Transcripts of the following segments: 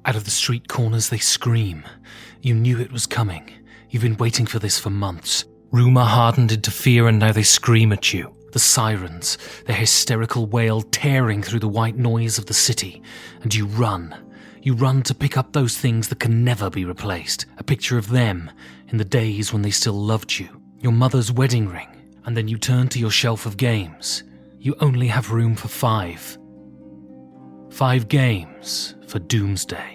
Out of the street corners they scream. You knew it was coming. You've been waiting for this for months. Rumour hardened into fear and now they scream at you. The sirens, their hysterical wail tearing through the white noise of the city. And you run. You run to pick up those things that can never be replaced. A picture of them in the days when they still loved you. Your mother's wedding ring. And then you turn to your shelf of games. You only have room for 5. 5 games for Doomsday.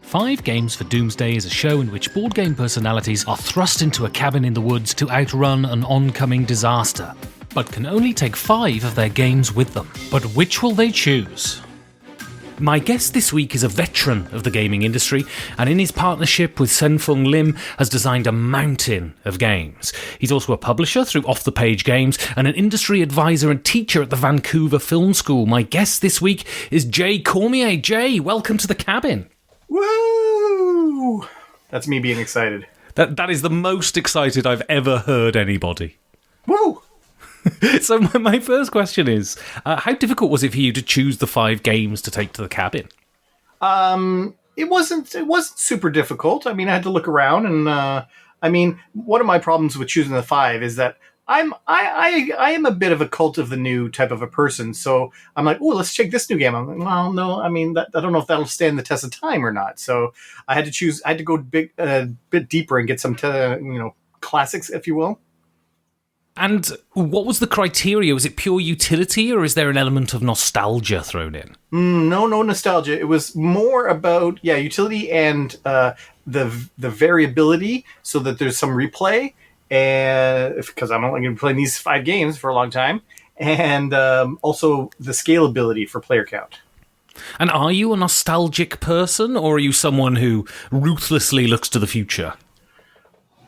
5 Games for Doomsday is a show in which board game personalities are thrust into a cabin in the woods to outrun an oncoming disaster, but can only take 5 of their games with them. But which will they choose? My guest this week is a veteran of the gaming industry, and in his partnership with Senfeng Lim has designed a mountain of games. He's also a publisher through Off the Page Games and an industry advisor and teacher at the Vancouver Film School. My guest this week is Jay Cormier. Jay, welcome to the cabin. Woo! That's me being excited. That is the most excited I've ever heard anybody. Woo! So my first question is, how difficult was it for you to choose the 5 games to take to the cabin? It wasn't super difficult. I mean, I had to look around, and one of my problems with choosing the 5 is that I am a bit of a cult of the new type of a person. So I'm like, oh, let's check this new game. I'm like, well, no, I mean, I don't know if that'll stand the test of time or not. So I had to choose. I had to go bit deeper and get some classics, if you will. And what was the criteria? Was it pure utility, or is there an element of nostalgia thrown in? No nostalgia. It was more about utility and the variability, so that there's some replay, and because I'm only going to be playing these 5 games for a long time, and also the scalability for player count. And are you a nostalgic person, or are you someone who ruthlessly looks to the future?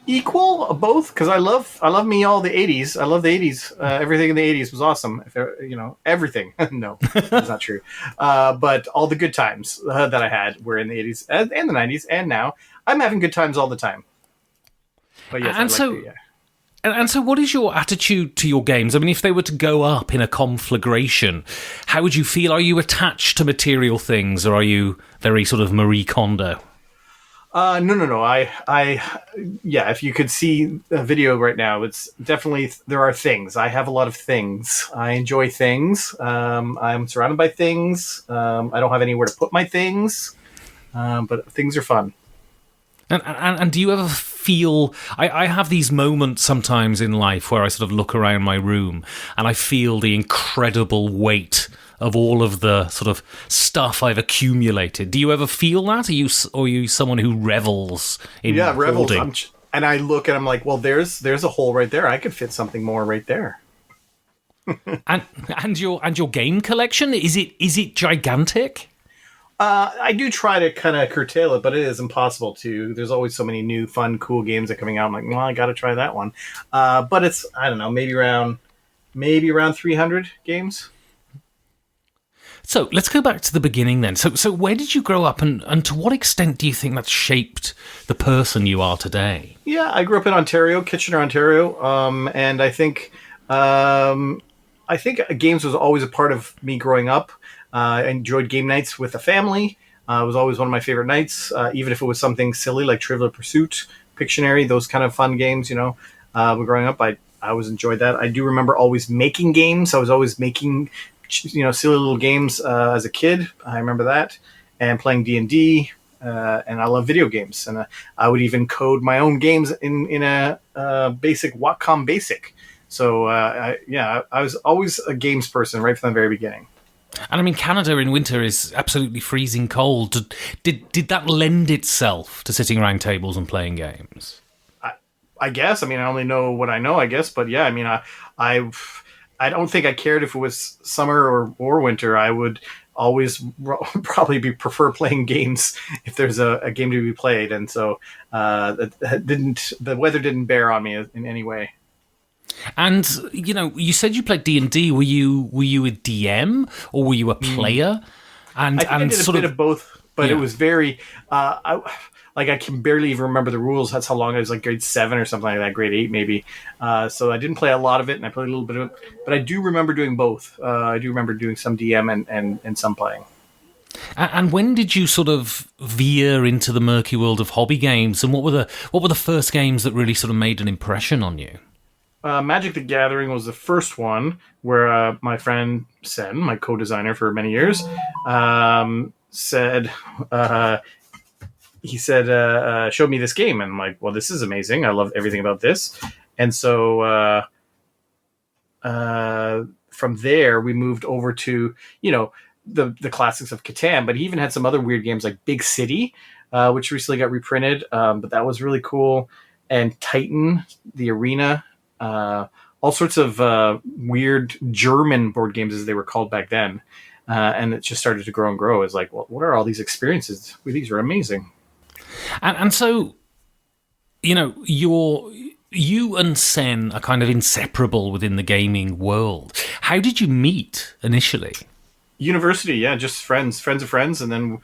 Equal, both, because I love me all the 80s. I love the 80s. Everything in the 80s was awesome. Everything. No, that's not true. But all the good times that I had were in the 80s and the 90s, and now I'm having good times all the time. But yes, And so what is your attitude to your games? I mean, if they were to go up in a conflagration, how would you feel? Are you attached to material things, or are you very sort of Marie Kondo? No. If you could see a video right now, it's definitely, there are things. I have a lot of things. I enjoy things. I'm surrounded by things. I don't have anywhere to put my things, but things are fun. And do you ever feel... I have these moments sometimes in life where I sort of look around my room and I feel the incredible weight of all of the sort of stuff I've accumulated. Do you ever feel that? Are you someone who revels in holding? Revels. And I look and I'm like, well, there's a hole right there. I could fit something more right there. and your game collection, is it gigantic? I do try to kind of curtail it, but it is impossible to. There's always so many new, fun, cool games that are coming out. I'm like, well, I got to try that one. But it's, I don't know, maybe around 300 games. So let's go back to the beginning then. So where did you grow up, and to what extent do you think that shaped the person you are today? Yeah, I grew up in Ontario, Kitchener, Ontario, and I think games was always a part of me growing up. I enjoyed game nights with the family. It was always one of my favorite nights, even if it was something silly like Trivial Pursuit, Pictionary, those kind of fun games. Growing up, I always enjoyed that. I do remember always making games. I was always making silly little games as a kid. I remember that, and playing D&D, and I love video games, and I would even code my own games in a basic Wacom Basic. So I was always a games person right from the very beginning. And I mean, Canada in winter is absolutely freezing cold. Did that lend itself to sitting around tables and playing games? I guess. I mean, I only know what I know, I guess. But yeah, I mean, I don't think I cared if it was summer or winter. I would always probably prefer playing games if there's a game to be played. And so the weather didn't bear on me in any way. And you said you played D&D. Were you a DM or were you a player? And I think I did a bit of both, but it was very. I can barely even remember the rules. That's how long it was, like grade 7 or something like that, grade 8 maybe. So I didn't play a lot of it, and I played a little bit of it. But I do remember doing both. I do remember doing some DM and some playing. And when did you sort of veer into the murky world of hobby games? And what were the first games that really sort of made an impression on you? Magic the Gathering was the first one where my friend Sen, my co-designer for many years, said showed me this game, and I'm like, well, this is amazing. I love everything about this. And so from there, we moved over to the classics of Catan, but he even had some other weird games like Big City, which recently got reprinted, but that was really cool. And Titan, the Arena. All sorts of weird German board games, as they were called back then. And it just started to grow and grow. It's like, well, what are all these experiences? These are amazing. And so, you and Sen are kind of inseparable within the gaming world. How did you meet initially? University, yeah, just friends of friends. And then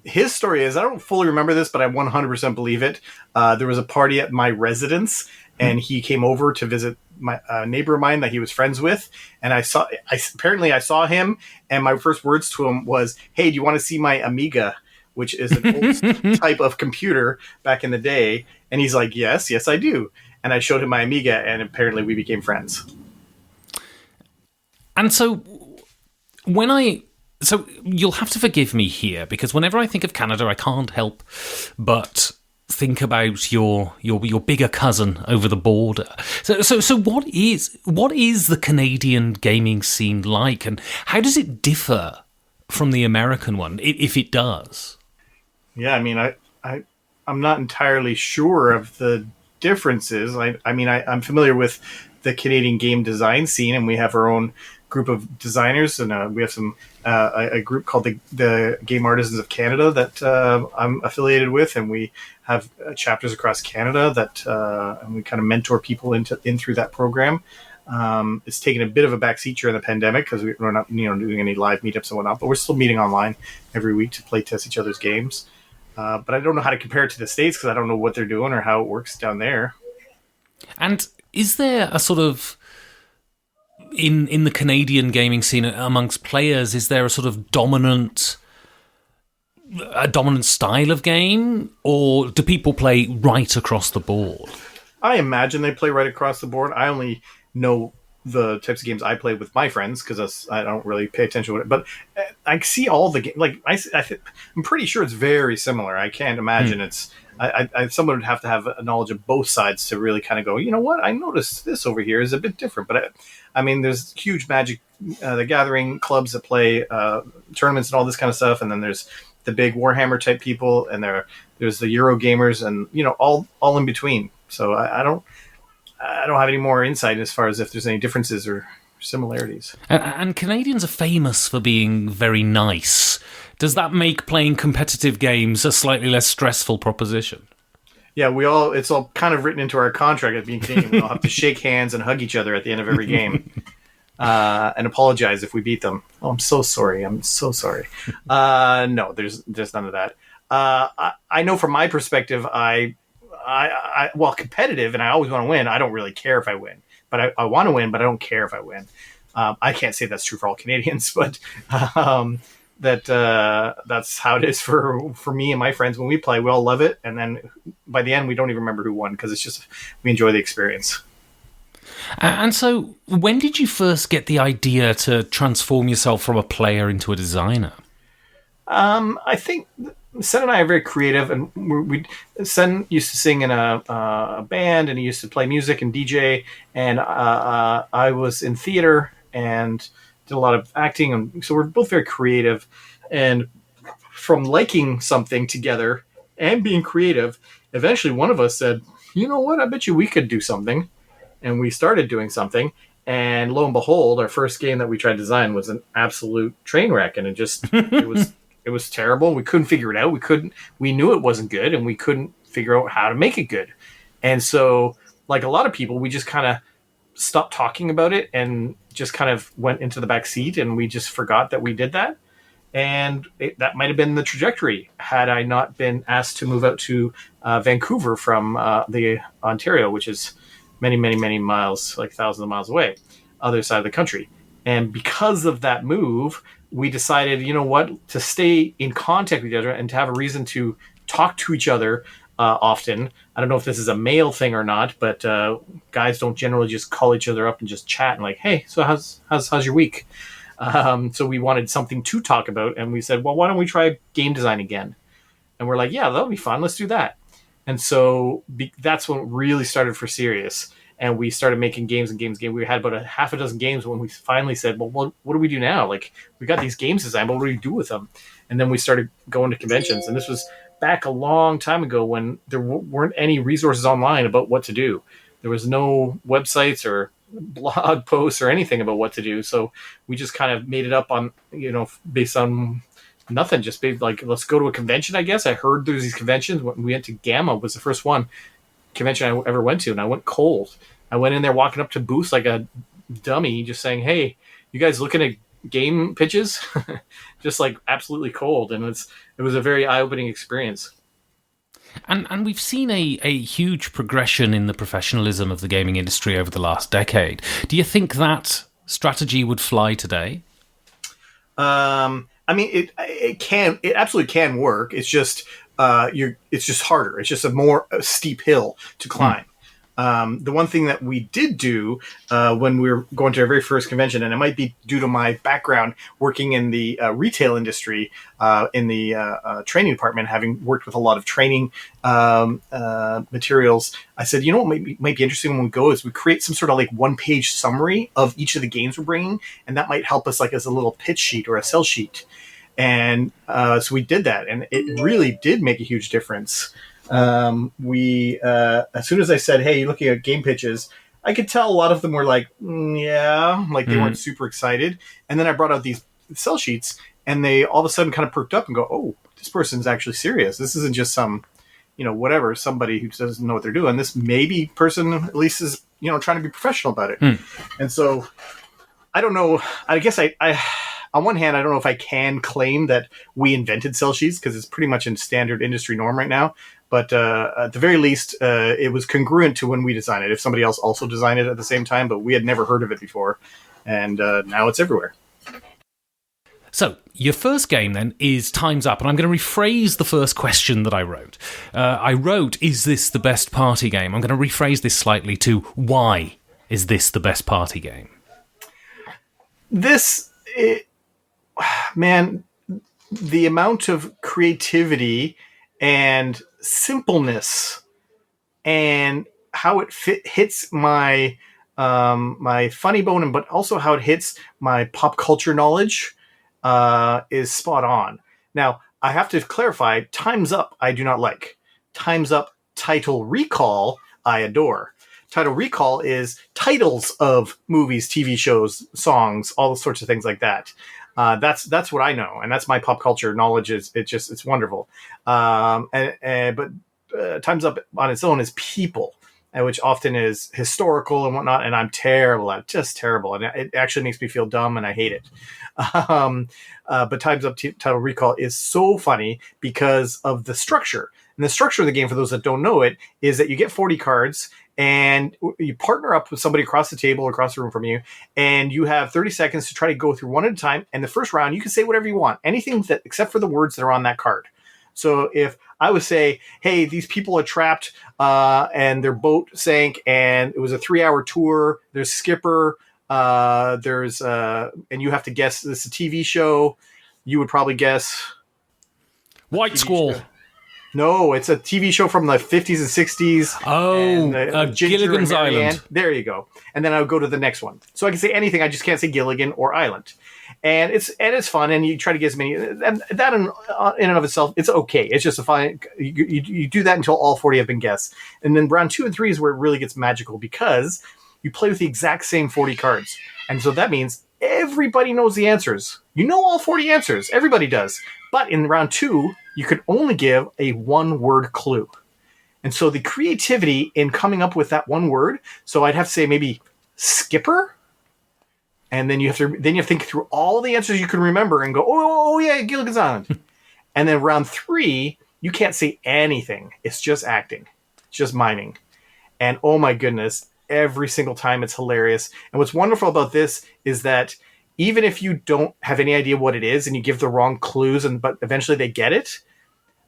his story is, I don't fully remember this, but I 100% believe it. There was a party at my residence, and he came over to visit my neighbor of mine that he was friends with. And I saw him, and my first words to him was, "Hey, do you want to see my Amiga?" Which is an old type of computer back in the day. And he's like, yes, I do. And I showed him my Amiga, and apparently we became friends. And so so you'll have to forgive me here, because whenever I think of Canada, I can't help but think about your bigger cousin over the border. So what is the Canadian gaming scene like, and how does it differ from the American one, if it does? Yeah, I mean, I'm not entirely sure of the differences. I'm familiar with the Canadian game design scene, and we have our own group of designers, and we have a group called the Game Artisans of Canada that I'm affiliated with, and we have chapters across Canada that and we kind of mentor people in through that program. It's taken a bit of a backseat during the pandemic because we're not doing any live meetups and whatnot, but we're still meeting online every week to play test each other's games. But I don't know how to compare it to the States because I don't know what they're doing or how it works down there. And is there a sort of, in the Canadian gaming scene amongst players, is there a sort of dominant style of game, or do people play right across the board? I imagine they play right across the board. I only know the types of games I play with my friends because I don't really pay attention to it. But I see all the games. Like I'm pretty sure it's very similar. I can't imagine it's. Someone would have to have a knowledge of both sides to really kind of go, you know what? I noticed this over here is a bit different. But I mean, there's huge Magic the Gathering clubs that play tournaments and all this kind of stuff, and then there's the big Warhammer type people, and there's the Euro gamers, and all in between. So I don't have any more insight as far as if there's any differences or similarities. And Canadians are famous for being very nice. Does that make playing competitive games a slightly less stressful proposition? Yeah, it's all kind of written into our contract at being Canadian. We all have to shake hands and hug each other at the end of every game. And apologize if we beat them. Oh, I'm so sorry. No, there's none of that. I know from my perspective, well, competitive, and I always want to win. I don't really care if I win, but I want to win, but I don't care if I win. I can't say that's true for all Canadians, but that's how it is for me and my friends. When we play, we all love it, and then by the end, we don't even remember who won because it's just we enjoy the experience. And so, when did you first get the idea to transform yourself from a player into a designer? I think Sen and I are very creative, and Sen used to sing in a band, and he used to play music and DJ, and I was in theater and did a lot of acting, and so we're both very creative. And from liking something together and being creative, eventually one of us said, "You know what? I bet you we could do something." And we started doing something, and lo and behold, our first game that we tried to design was an absolute train wreck, and it was terrible. We couldn't figure it out. We knew it wasn't good, and we couldn't figure out how to make it good. And so, like a lot of people, we just kind of stopped talking about it and just kind of went into the back seat, and we just forgot that we did that. And that might have been the trajectory had I not been asked to move out to Vancouver from the Ontario, which is many, many, many miles, like thousands of miles away, other side of the country. And because of that move, we decided, you know what, to stay in contact with each other and to have a reason to talk to each other often. I don't know if this is a male thing or not, but guys don't generally just call each other up and just chat and like, hey, so how's your week? So we wanted something to talk about, and we said, well, why don't we try game design again? And we're like, yeah, that'll be fun. Let's do that. And so that's when it really started for serious. And we started making games and games. We had about a half a dozen games when we finally said, well, what do we do now? Like, we got these games designed, but what do we do with them? And then we started going to conventions. And this was back a long time ago when there weren't any resources online about what to do. There was no websites or blog posts or anything about what to do. So we just kind of made it up on, based on nothing, just like, let's go to a convention, I guess. I heard there's these conventions. When we went to Gamma was the first convention I ever went to, and I went cold. I went in there walking up to booths like a dummy, just saying, hey, you guys looking at game pitches? Just like absolutely cold. And it was a very eye-opening experience. And we've seen a huge progression in the professionalism of the gaming industry over the last decade. Do you think that strategy would fly today? I mean, it absolutely can work. It's just it's just harder. It's just a steep hill to climb. The one thing that we did do when we were going to our very first convention, and it might be due to my background working in the retail industry in the training department, having worked with a lot of training materials, I said, you know what might be interesting when we go is we create some sort of like one-page summary of each of the games we're bringing, and that might help us like as a little pitch sheet or a sell sheet. And so we did that, and it really did make a huge difference. We as soon as I said, hey, you're looking at game pitches, I could tell a lot of them were like, yeah, like they weren't super excited. And then I brought out these sell sheets, and they all of a sudden kind of perked up and go, oh, this person's actually serious. This isn't just some, whatever, somebody who doesn't know what they're doing. This maybe person at least is, trying to be professional about it. And so I don't know. I guess I on one hand, I don't know if I can claim that we invented sell sheets because it's pretty much in standard industry norm right now. But at the very least, it was congruent to when we designed it. If somebody else also designed it at the same time, but we had never heard of it before. And now it's everywhere. So, your first game, then, is Time's Up. And I'm going to rephrase the first question that I wrote. Is this the best party game? I'm going to rephrase this slightly to, why is this the best party game? Man, the amount of creativity and simpleness and how it hits my my funny bone, but also how it hits my pop culture knowledge is spot on. Now, I have to clarify, Time's Up I do not like. Time's Up Title Recall I adore. Title Recall is titles of movies, TV shows, songs, all sorts of things like that. That's what I know, and that's my pop culture knowledge. It's wonderful. But Time's Up on its own is people, which often is historical and whatnot, and I'm terrible at it, just terrible, and it actually makes me feel dumb, and I hate it. But Time's Up Title Recall is so funny because of the structure. And the structure of the game, for those that don't know it, is that you get 40 cards, and you partner up with somebody across the table, across the room from you, and you have 30 seconds to try to go through one at a time. And the first round, you can say whatever you want, anything that except for the words that are on that card. So if I would say, hey, these people are trapped and their boat sank, and it was a 3-hour tour, there's Skipper, and you have to guess this is a TV show, you would probably guess White Squall. No, it's a TV show from the 50s and 60s. Oh, Gilligan's Island. There you go. And then I would go to the next one. So I can say anything. I just can't say Gilligan or Island. And it's fun, and you try to get as many. And that in and of itself, it's okay. It's just a fun. You do that until all 40 have been guessed. And then round 2 and 3 is where it really gets magical because you play with the exact same 40 cards. And so that means everybody knows the answers. You know all 40 answers. Everybody does. But in round 2, you could only give a one-word clue. And so the creativity in coming up with that one word, so I'd have to say maybe Skipper, and then you have to think through all the answers you can remember and go, oh yeah, Gilligan's Island. And then round 3, you can't say anything. It's just acting. It's just miming. And oh my goodness, every single time it's hilarious. And what's wonderful about this is that even if you don't have any idea what it is and you give the wrong clues, but eventually they get it,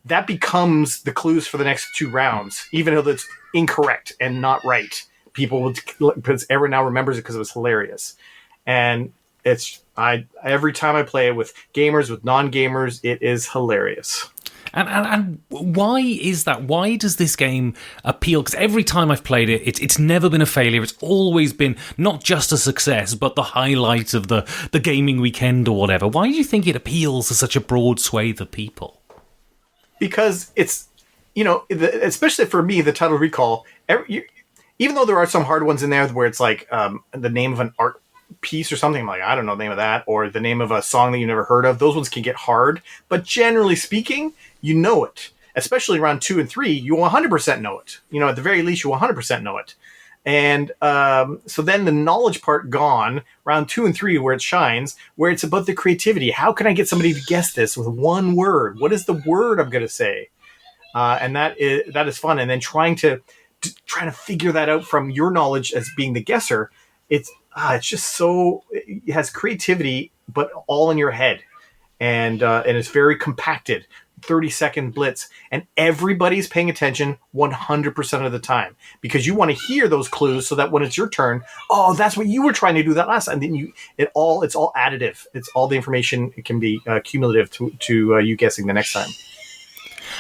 that becomes the clues for the next 2 rounds, even though it's incorrect and not right. People would, because everyone now remembers it because it was hilarious. And every time I play it with gamers, with non-gamers, it is hilarious. And why is that? Why does this game appeal? Because every time I've played it, it's never been a failure. It's always been not just a success, but the highlight of the gaming weekend or whatever. Why do you think it appeals to such a broad swathe of people? Because it's, especially for me, the Total Recall, even though there are some hard ones in there where it's like the name of an art piece or something, I'm like, I don't know the name of that, or the name of a song that you never heard of, those ones can get hard. But generally speaking, you know it. Especially around 2 and 3, you 100% know it. At the very least, you 100% know it. And so then the knowledge part gone, round 2 and 3 where it shines, where it's about the creativity. How can I get somebody to guess this with one word? What is the word I'm going to say? And that is fun. And then trying to figure that out from your knowledge as being the guesser, it's just so, it has creativity, but all in your head. And it's very compacted. 30-second blitz, and everybody's paying attention 100% of the time because you want to hear those clues so that when it's your turn, oh, that's what you were trying to do that last time. And then it's all additive. It's all the information. It can be cumulative to you guessing the next time.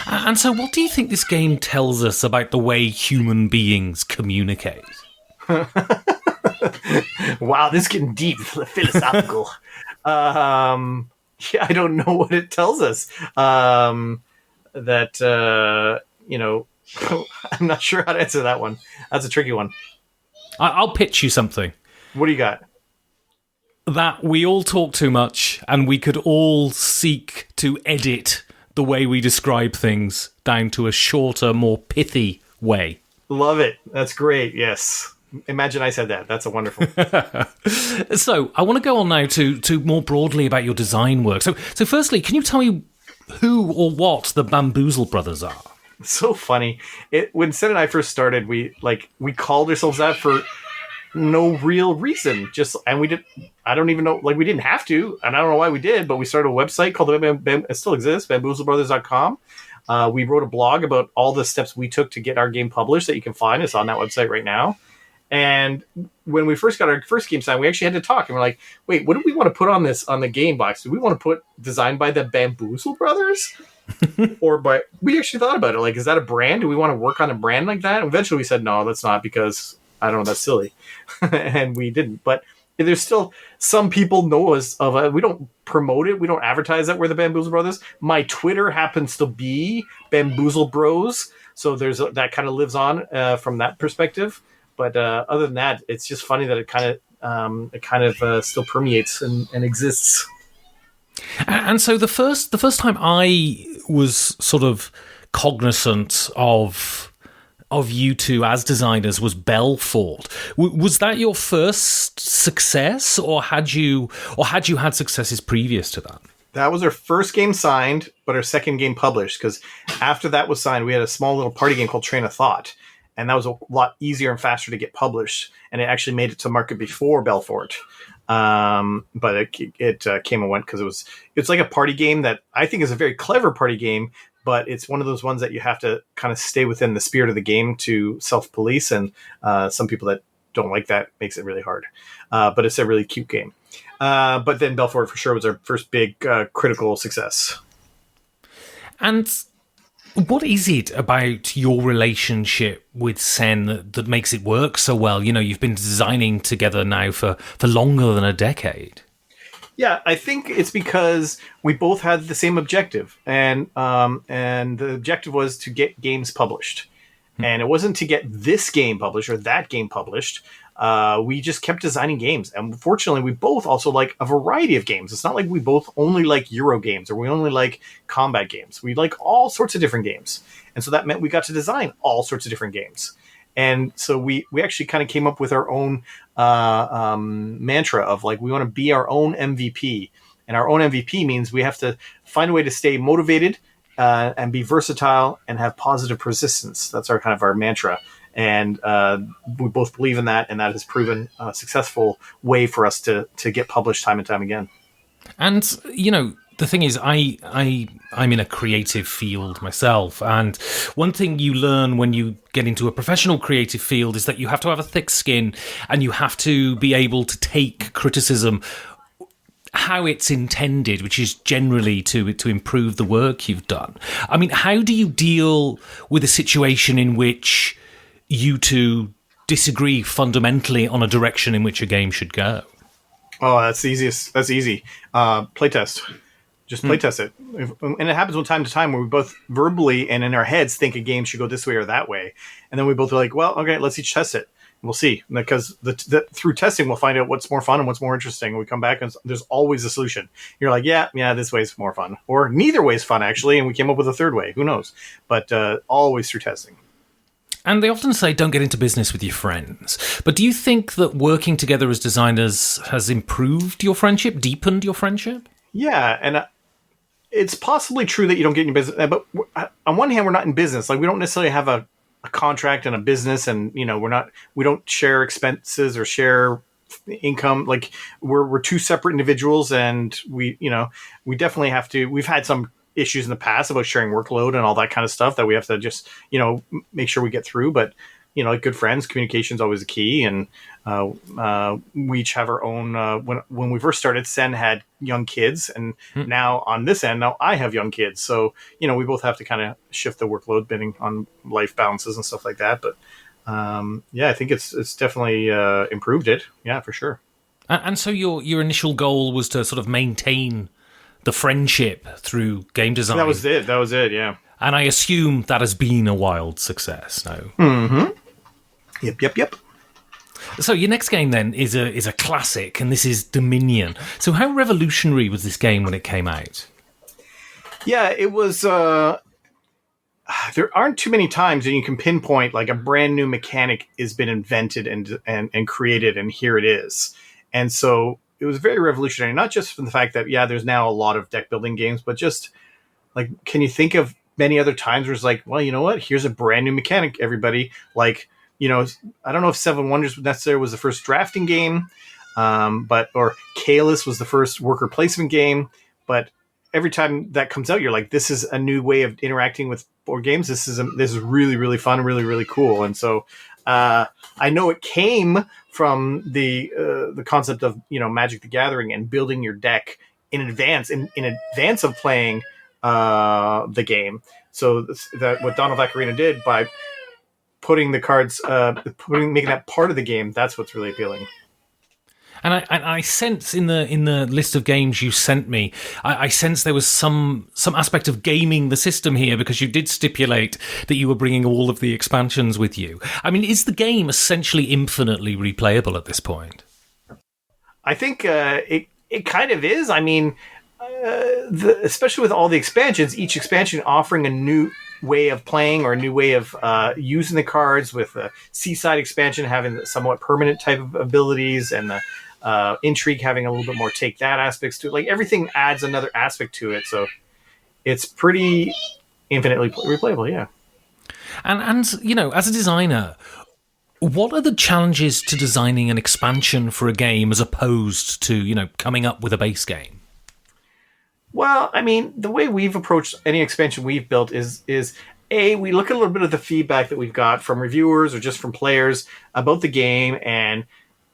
And so what do you think this game tells us about the way human beings communicate? Wow, this is getting deep, philosophical. Yeah, I don't know what it tells us. I'm not sure how to answer that one. That's a tricky one. I'll pitch you something. What do you got? That we all talk too much and we could all seek to edit the way we describe things down to a shorter, more pithy way. Love it. That's great. Yes. Imagine I said that. That's a wonderful. So I want to go on now to more broadly about your design work. So firstly, can you tell me who or what the Bamboozle Brothers are? So funny. When Sid and I first started, we called ourselves that for no real reason. I don't even know. We didn't have to, and I don't know why we did. But we started a website called it still exists, bamboozlebrothers.com. We wrote a blog about all the steps we took to get our game published that you can find. It's on that website right now. And when we first got our first game signed, we actually had to talk. And we're like, wait, what do we want to put on the game box? Do we want to put designed by the Bamboozle Brothers? We actually thought about it. Is that a brand? Do we want to work on a brand like that? And eventually we said, no, that's not, because I don't know, that's silly. And we didn't. But there's still some people know us we don't promote it. We don't advertise that we're the Bamboozle Brothers. My Twitter happens to be Bamboozle Bros. So that kind of lives on from that perspective. But other than that, it's just funny that it kind of still permeates and exists. And so the first time I was sort of cognizant of you two as designers was Belfort. Was that your first success, or had you had successes previous to that? That was our first game signed, but our second game published. Because after that was signed, we had a small little party game called Train of Thought. And that was a lot easier and faster to get published. And it actually made it to market before Belfort. But it came and went because it's like a party game that I think is a very clever party game, but it's one of those ones that you have to kind of stay within the spirit of the game to self-police. And some people that don't like that makes it really hard. But it's a really cute game. But then Belfort for sure was our first big critical success. And what is it about your relationship with Sen that makes it work so well? You've been designing together now for longer than a decade. Yeah, I think it's because we both had the same objective, and the objective was to get games published. And it wasn't to get this game published or that game published. We just kept designing games. And fortunately, we both also like a variety of games. It's not like we both only like Euro games or we only like combat games. We like all sorts of different games. And so that meant we got to design all sorts of different games. And so we actually kind of came up with our own mantra of we want to be our own MVP. And our own MVP means we have to find a way to stay motivated and be versatile and have positive persistence. That's our mantra. and we both believe in that, and that has proven a successful way for us to get published time and time again. And the thing is, I'm in a creative field myself, and one thing you learn when you get into a professional creative field is that you have to have a thick skin, and you have to be able to take criticism how it's intended, which is generally to improve the work you've done. I mean, how do you deal with a situation in which you two disagree fundamentally on a direction in which a game should go? Oh, that's the easiest. That's easy. Playtest. Just playtest it. And it happens from time to time where we both verbally and in our heads think a game should go this way or that way. And then we both are like, well, okay, let's each test it. And we'll see. Because through testing, we'll find out what's more fun and what's more interesting. And we come back and there's always a solution. You're like, yeah, this way's more fun. Or neither way's fun, actually. And we came up with a third way. Who knows? But always through testing. And they often say don't get into business with your friends. But do you think that working together as designers has improved your friendship, deepened your friendship? Yeah, and it's possibly true that you don't get in business. But on one hand, we're not in business. Like, we don't necessarily have a contract and a business, and we don't share expenses or share income. Like, we're two separate individuals, and we definitely have to. We've had some issues in the past about sharing workload and all that kind of stuff that we have to just make sure we get through, but like good friends, communication is always a key. And we each have our own when we first started, Sen had young kids, and now on this end, now I have young kids, so we both have to kind of shift the workload depending on life balances and stuff like that. But I think it's definitely improved it, for sure. And so your initial goal was to sort of maintain the friendship through game design. That was it, yeah. And I assume that has been a wild success now. Mm-hmm. Yep. So your next game then is a classic, and this is Dominion. So how revolutionary was this game when it came out? Yeah, it was... there aren't too many times that you can pinpoint like a brand new mechanic has been invented and created, and here it is. And so it was very revolutionary, not just from the fact that, there's now a lot of deck building games, but just like, can you think of many other times where it's like, well, you know what? Here's a brand new mechanic, everybody. Like, I don't know if Seven Wonders necessarily was the first drafting game, or Kalis was the first worker placement game. But every time that comes out, you're like, this is a new way of interacting with board games. This is really, really fun, really, really cool. And so I know it came from the concept of Magic the Gathering and building your deck in advance of playing the game. So that what Dawn of Akrotiri did by putting the cards, making that part of the game, that's what's really appealing. And I sense in the list of games you sent me, I sense there was some aspect of gaming the system here, because you did stipulate that you were bringing all of the expansions with you. I mean, is the game essentially infinitely replayable at this point? I think it kind of is. I mean, especially with all the expansions, each expansion offering a new way of playing or a new way of using the cards, with the Seaside expansion having the somewhat permanent type of abilities, and the Intrigue having a little bit more take that aspects to it. Like, everything adds another aspect to it, so it's pretty infinitely replayable. Yeah. And as a designer, what are the challenges to designing an expansion for a game as opposed to coming up with a base game? Well, I mean, the way we've approached any expansion we've built is we look at a little bit of the feedback that we've got from reviewers or just from players about the game and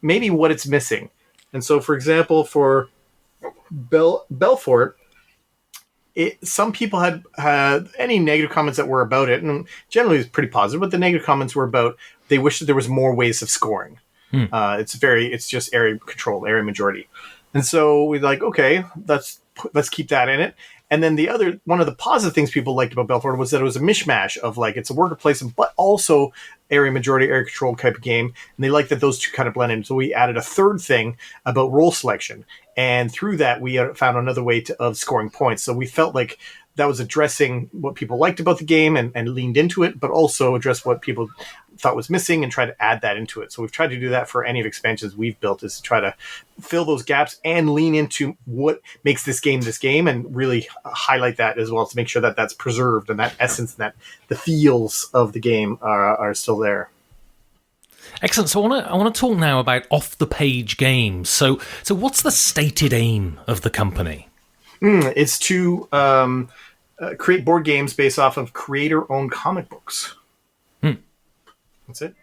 maybe what it's missing. And so, for example, for Belfort, some people had any negative comments that were about it, and generally it was pretty positive, but the negative comments were about they wish that there was more ways of scoring. It's just area control, area majority. And so we're like, okay, let's keep that in it. And then one of the positive things people liked about Belfort was that it was a mishmash of like, it's a worker placement, but also area majority, area control type of game. And they liked that those two kind of blend in. So we added a third thing about role selection. And through that, we found another way of scoring points. So we felt like that was addressing what people liked about the game and leaned into it, but also addressed what people thought was missing and try to add that into it. So we've tried to do that for any of expansions we've built, is to try to fill those gaps and lean into what makes this game and really highlight that as well, to make sure that that's preserved and that essence and that the feels of the game are still there. Excellent. So I want to talk now about off-the-page games. So what's the stated aim of the company? It's to create board games based off of creator-owned comic books. That's it.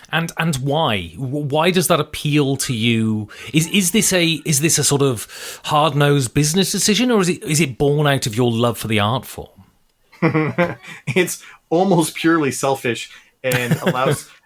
And why? Why does that appeal to you? Is this a sort of hard-nosed business decision, or is it born out of your love for the art form? It's almost purely selfish and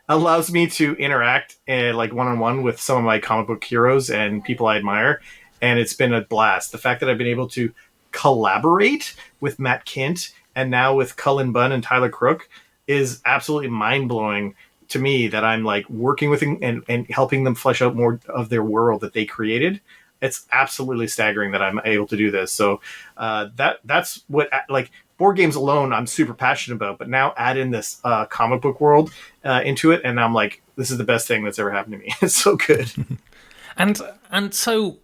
allows me to interact like one-on-one with some of my comic book heroes and people I admire, and it's been a blast. The fact that I've been able to collaborate with Matt Kint and now with Cullen Bunn and Tyler Crook is absolutely mind-blowing to me, that I'm like working with them and helping them flesh out more of their world that they created. It's absolutely staggering that I'm able to do this. So that's what, like, board games alone I'm super passionate about, but now add in this comic book world into it, and I'm like, this is the best thing that's ever happened to me. It's so good. and so,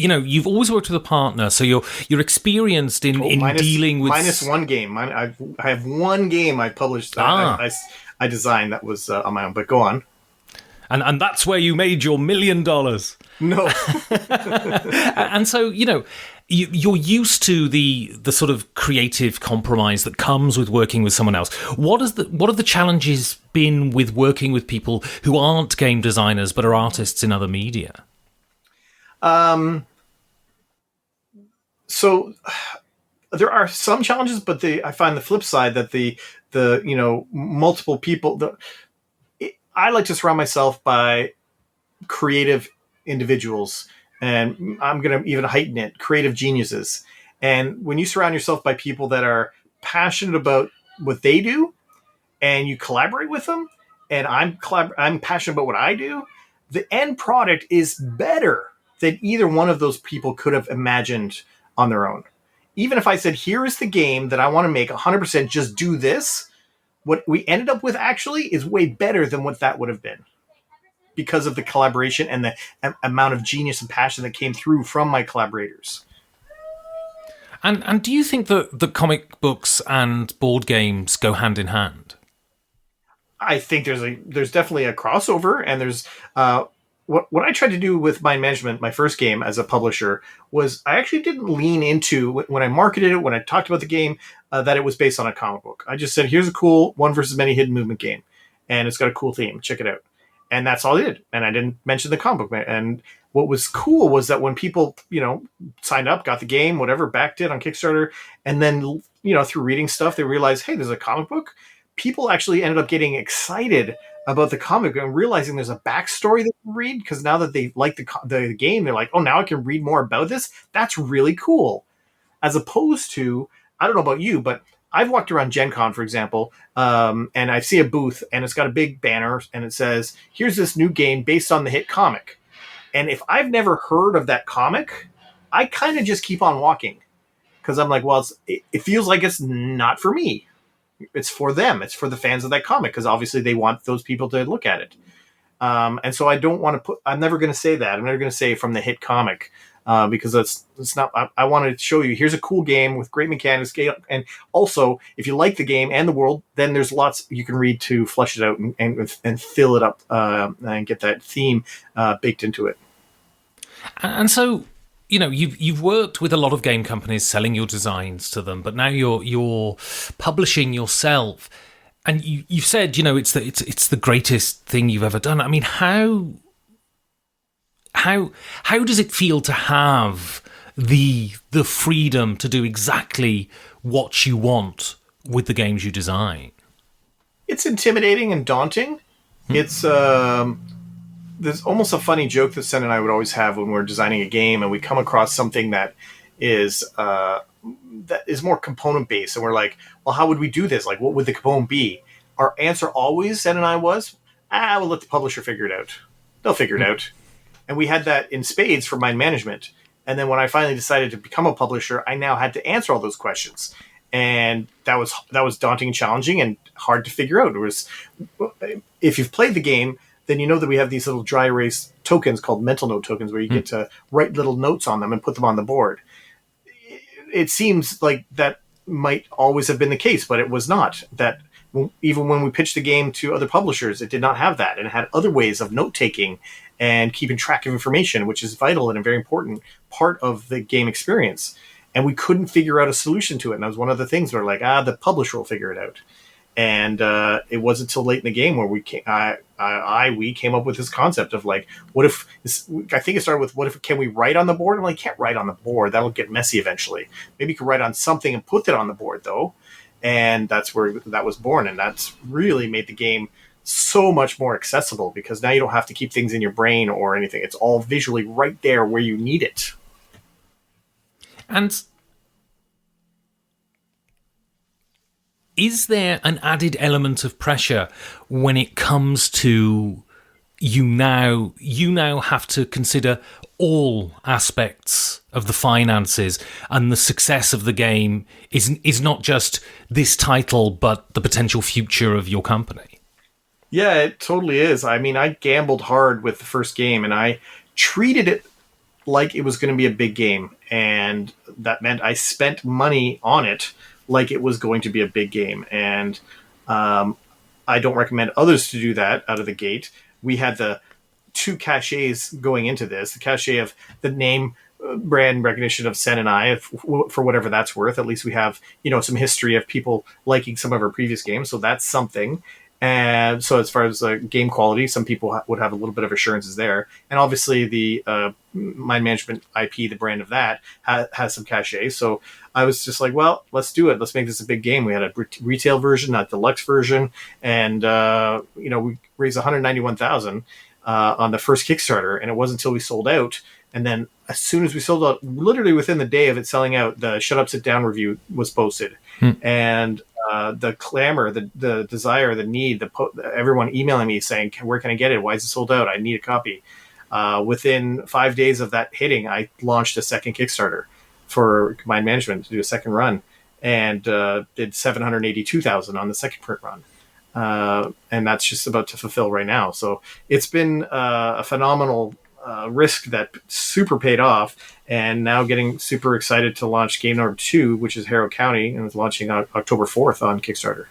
you've always worked with a partner, so you're experienced in dealing with... Minus one game. I have one game I published. I designed that was on my own, but go on. And that's where you made your $1 million. No. And so, you're used to the sort of creative compromise that comes with working with someone else. What have the challenges been with working with people who aren't game designers but are artists in other media? So there are some challenges, but I find the flip side that the multiple people. I like to surround myself by creative individuals, and I'm going to even heighten it, creative geniuses. And when you surround yourself by people that are passionate about what they do, and you collaborate with them, and I'm passionate about what I do, the end product is better than either one of those people could have imagined on their own. Even if I said, here is the game that I want to make 100%, just do this, what we ended up with actually is way better than what that would have been, because of the collaboration and the amount of genius and passion that came through from my collaborators. And do you think that the comic books and board games go hand in hand? I think there's definitely a crossover, and there's what I tried to do with Mind Management, my first game as a publisher, was I actually didn't lean into, when I marketed it, when I talked about the game, that it was based on a comic book. I just said, here's a cool one versus many hidden movement game, and it's got a cool theme. Check it out. And that's all I did. And I didn't mention the comic book. And what was cool was that when people, signed up, got the game, whatever, backed it on Kickstarter, and then, through reading stuff, they realized, hey, there's a comic book. People actually ended up getting excited about the comic and realizing there's a backstory they can read, because now that they like the game, they're like, oh, now I can read more about this. That's really cool. As opposed to, I don't know about you, but I've walked around Gen Con, for example, and I see a booth, and it's got a big banner, and it says, here's this new game based on the hit comic. And if I've never heard of that comic, I kind of just keep on walking, because I'm like, well, it feels like it's not for me. It's for them. It's for the fans of that comic, because obviously they want those people to look at it. And so I don't want to I'm never going to say that. I'm never going to say from the hit comic, because it's not, I want to show you, here's a cool game with great mechanics. And also, if you like the game and the world, then there's lots you can read to flesh it out and fill it up, and get that theme baked into it. And so, you've worked with a lot of game companies selling your designs to them, but now you're publishing yourself, and you've said, it's the greatest thing you've ever done. I mean, how does it feel to have the freedom to do exactly what you want with the games you design? It's intimidating and daunting. It's there's almost a funny joke that Sen and I would always have when we're designing a game, and we come across something that is more component based, and we're like, well, how would we do this? Like, what would the component be? Our answer always, Sen and I, was, we'll let the publisher figure it out. They'll figure it out. And we had that in spades for Mind Management. And then when I finally decided to become a publisher, I now had to answer all those questions. And that was daunting and challenging and hard to figure out. It was, if you've played the game, then you know that we have these little dry erase tokens called mental note tokens, where you get to write little notes on them and put them on the board. It seems like that might always have been the case, but it was not. That even when we pitched the game to other publishers, it did not have that, and it had other ways of note taking and keeping track of information, which is vital and a very important part of the game experience. And we couldn't figure out a solution to it. And that was one of the things where like, the publisher will figure it out. And it wasn't until late in the game where we came up with this concept of like, what if this, I think it started with, what if, can we write on the board? I'm like, can't write on the board. That'll get messy eventually. Maybe you could write on something and put that on the board though. And that's where that was born. And that's really made the game so much more accessible, because now you don't have to keep things in your brain or anything. It's all visually right there where you need it. And is there an added element of pressure when it comes to you now have to consider all aspects of the finances, and the success of the game is not just this title but the potential future of your company? Yeah, it totally is. I mean, I gambled hard with the first game, and I treated it like it was going to be a big game, and that meant I spent money on it like it was going to be a big game. And I don't recommend others to do that out of the gate. We had the two cachets going into this, the cachet of the name brand recognition of Sen and I, for whatever that's worth. At least we have, some history of people liking some of our previous games. So that's something. And so as far as game quality, some people would have a little bit of assurances there. And obviously the Mind Management IP, the brand of that, has some cachet. So I was just like, well, let's do it. Let's make this a big game. We had a retail version, not deluxe version. And, we raised $191,000 on the first Kickstarter. And it wasn't until we sold out. And then as soon as we sold out, literally within the day of it selling out, the Shut Up, Sit Down review was posted. And the clamor, the desire, the need, everyone emailing me saying, where can I get it? Why is it sold out? I need a copy. Within 5 days of that hitting, I launched a second Kickstarter for Mind Management to do a second run, and did $782,000 on the second print run. And that's just about to fulfill right now. So it's been a phenomenal risk that super paid off, and now getting super excited to launch game number 2, which is Harrow County, and it's launching on October 4th on Kickstarter.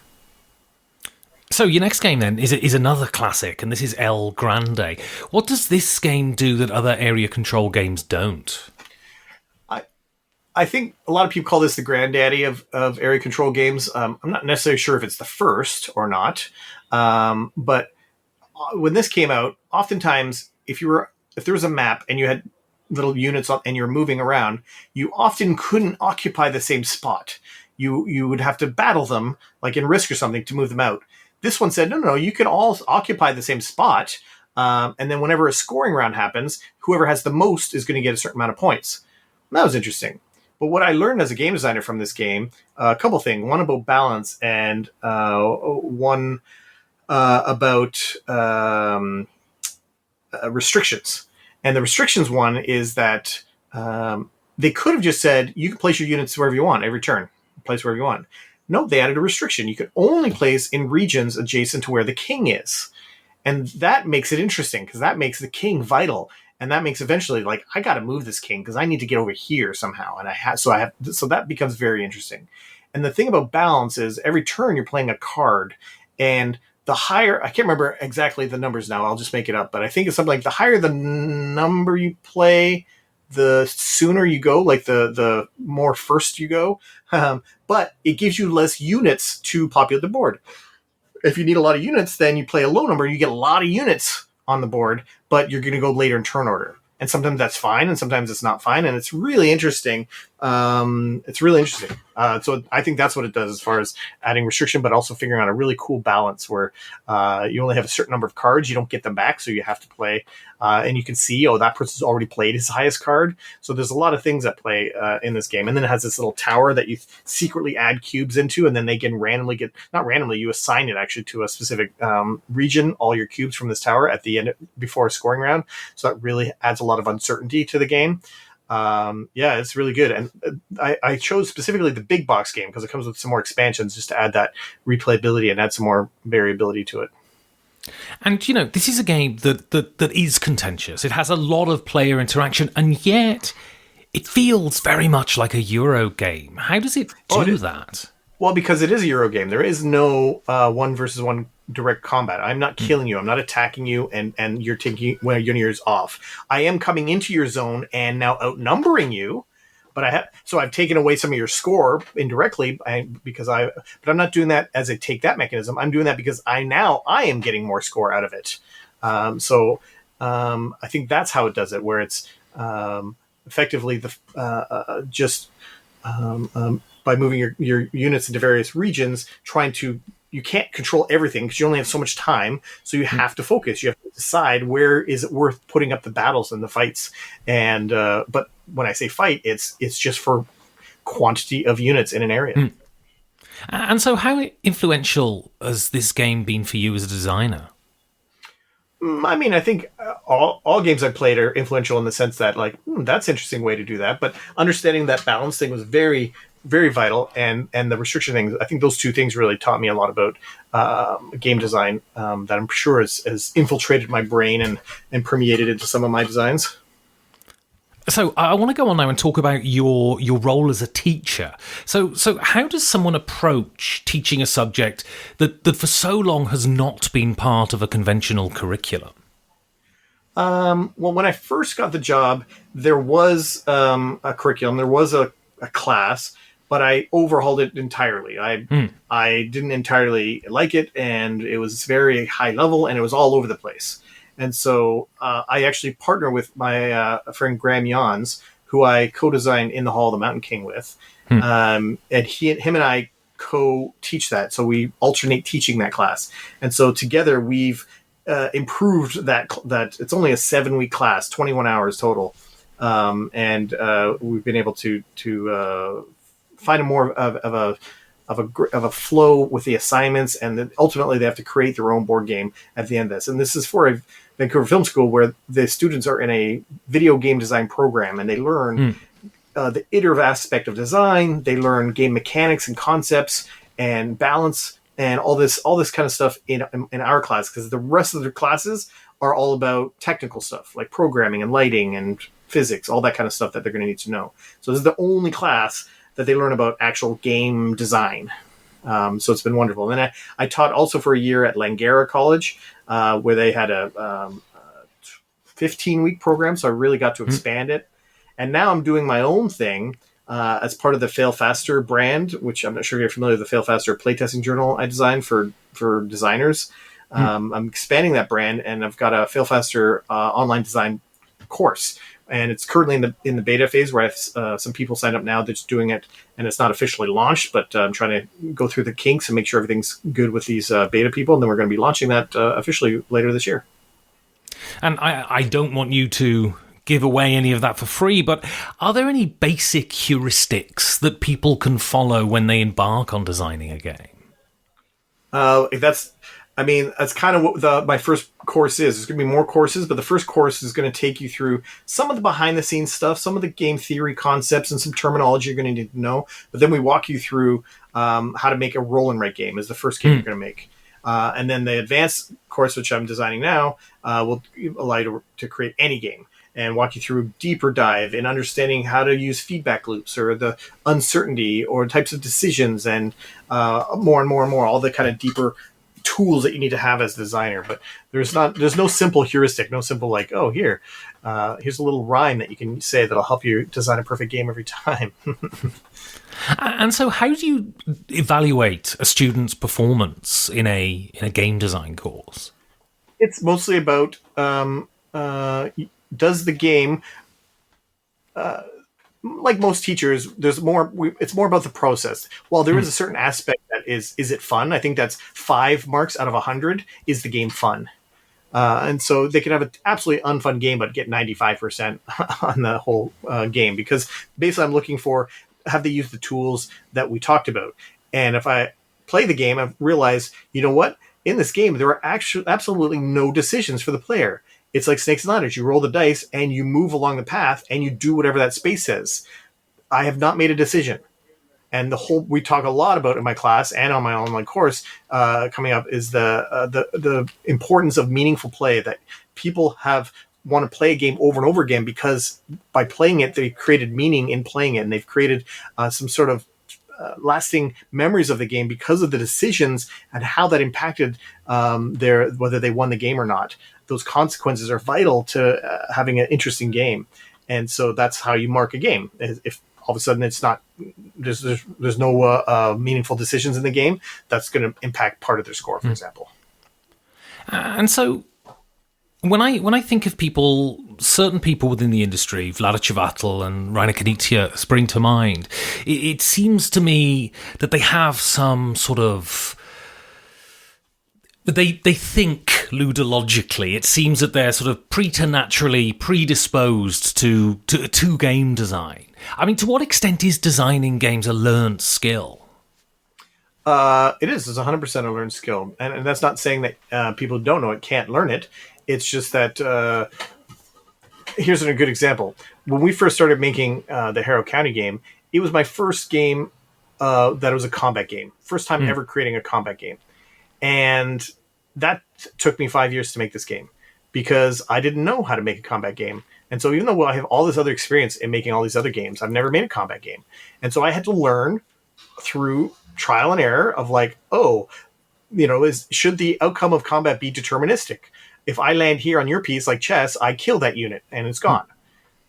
So your next game then is another classic, and this is El Grande. What does this game do that other area control games don't? I think a lot of people call this the granddaddy of area control games. I'm not necessarily sure if it's the first or not, but when this came out, oftentimes if there was a map and you had little units and you're moving around, you often couldn't occupy the same spot. You would have to battle them, like in Risk or something, to move them out. This one said, no, you can all occupy the same spot. And then whenever a scoring round happens, whoever has the most is going to get a certain amount of points. And that was interesting. But what I learned as a game designer from this game, a couple things. One about balance, and one about restrictions. And the restrictions one is that they could have just said, you can place your units wherever you want every turn. Place wherever you want. No, they added a restriction. You could only place in regions adjacent to where the king is. And that makes it interesting, because that makes the king vital. And that makes eventually, like, I got to move this king because I need to get over here somehow. And so that becomes very interesting. And the thing about balance is every turn you're playing a card, and the higher, I can't remember exactly the numbers now, I'll just make it up, but I think it's something like the higher the number you play, the sooner you go, like the more first you go. But it gives you less units to populate the board. If you need a lot of units, then you play a low number, you get a lot of units on the board, but you're going to go later in turn order. And sometimes that's fine, and sometimes it's not fine, and it's really interesting. So I think that's what it does as far as adding restriction, but also figuring out a really cool balance where you only have a certain number of cards. You don't get them back, so you have to play. And you can see, that person's already played his highest card. So there's a lot of things that play in this game. And then it has this little tower that you secretly add cubes into, and then they can not randomly, you assign it actually to a specific region, all your cubes from this tower at the end before a scoring round. So that really adds a lot of uncertainty to the game. It's really good. And I chose specifically the big box game because it comes with some more expansions just to add that replayability and add some more variability to it. And, this is a game that is contentious. It has a lot of player interaction, and yet it feels very much like a Euro game. How does it do that? Well, because it is a Euro game, there is no one versus one direct combat. I'm not killing you. I'm not attacking you, and you're taking yours off. I am coming into your zone and now outnumbering you, but I've taken away some of your score indirectly but I'm not doing that as a take that mechanism. I'm doing that because I am getting more score out of it. I think that's how it does it, where it's effectively just by moving your units into various regions, you can't control everything because you only have so much time. So you have to focus. You have to decide where is it worth putting up the battles and the fights. And but when I say fight, it's just for quantity of units in an area. And so, how influential has this game been for you as a designer? I mean, I think all games I've played are influential in the sense that, like, that's an interesting way to do that. But understanding that balance thing was very, very vital, and the restriction things. I think those two things really taught me a lot about game design that I'm sure has infiltrated my brain and permeated into some of my designs. So I want to go on now and talk about your role as a teacher. So how does someone approach teaching a subject that for so long has not been part of a conventional curriculum? Well, when I first got the job, there was a curriculum, there was a class, but I overhauled it entirely. I didn't entirely like it, and it was very high level, and it was all over the place. And so I actually partner with my friend Graham Yons, who I co-designed In the Hall of the Mountain King with. And him and I co-teach that. So we alternate teaching that class. And so together we've improved that it's only a 7-week class, 21 hours total. And we've been able to find a more of a flow with the assignments, and then ultimately they have to create their own board game at the end of this. And this is for a Vancouver Film School where the students are in a video game design program, and they learn the iterative aspect of design. They learn game mechanics and concepts and balance and all this kind of stuff in our class, because the rest of their classes are all about technical stuff like programming and lighting and physics, all that kind of stuff that they're going to need to know. So this is the only class that they learn about actual game design. So it's been wonderful. And then I taught also for a year at Langara College, where they had a 15-week program. So I really got to expand it. And now I'm doing my own thing as part of the Fail Faster brand, which I'm not sure if you're familiar with the Fail Faster playtesting journal I designed for designers. I'm expanding that brand, and I've got a Fail Faster online design course. And it's currently in the beta phase, where I have some people signed up now that's doing it, and it's not officially launched, but I'm trying to go through the kinks and make sure everything's good with these beta people, and then we're going to be launching that officially later this year. And I don't want you to give away any of that for free, but are there any basic heuristics that people can follow when they embark on designing a game? That's kind of what my first course is. There's going to be more courses, but the first course is going to take you through some of the behind-the-scenes stuff, some of the game theory concepts, and some terminology you're going to need to know. But then we walk you through how to make a roll and write game is the first game you're going to make. And then the advanced course, which I'm designing now, will allow you to create any game and walk you through a deeper dive in understanding how to use feedback loops or the uncertainty or types of decisions and more and more and more, all the kind of deeper tools that you need to have as a designer. But there's no simple heuristic, no simple like, oh, here's a little rhyme that you can say that'll help you design a perfect game every time. And so how do you evaluate a student's performance in a game design course? It's mostly about does the game like most teachers, it's more about the process. While there is a certain aspect that is it fun? I think that's 5 marks out of 100. Is the game fun? And so they can have an absolutely unfun game, but get 95% on the whole game, because basically I'm looking for, have they used the tools that we talked about? And if I play the game, I've realized, you know what? In this game, there are actually absolutely no decisions for the player. It's like Snakes and Ladders. You roll the dice and you move along the path and you do whatever that space says. I have not made a decision. And we talk a lot about in my class and on my online course coming up is the importance of meaningful play, that people want to play a game over and over again because by playing it, they've created meaning in playing it, and they've created some sort of lasting memories of the game because of the decisions and how that impacted whether they won the game or not. Those consequences are vital to having an interesting game, and so that's how you mark a game. If all of a sudden it's not, there's no meaningful decisions in the game, that's going to impact part of their score, for example. And so, when I think of people, certain people within the industry, Vlada Chvátil and Rainer Knizia spring to mind, it seems to me that they have some sort of... They think ludologically. It seems that they're sort of preternaturally predisposed to game design. I mean, to what extent is designing games a learned skill? It is. It's 100% a learned skill. And that's not saying that people who don't know it can't learn it. It's just that, here's a good example. When we first started making the Harrow County game, it was my first game that was a combat game. First time ever creating a combat game. And that took me 5 years to make this game because I didn't know how to make a combat game. And so even though I have all this other experience in making all these other games, I've never made a combat game. And so I had to learn through trial and error of should the outcome of combat be deterministic? If I land here on your piece like chess, I kill that unit and it's gone.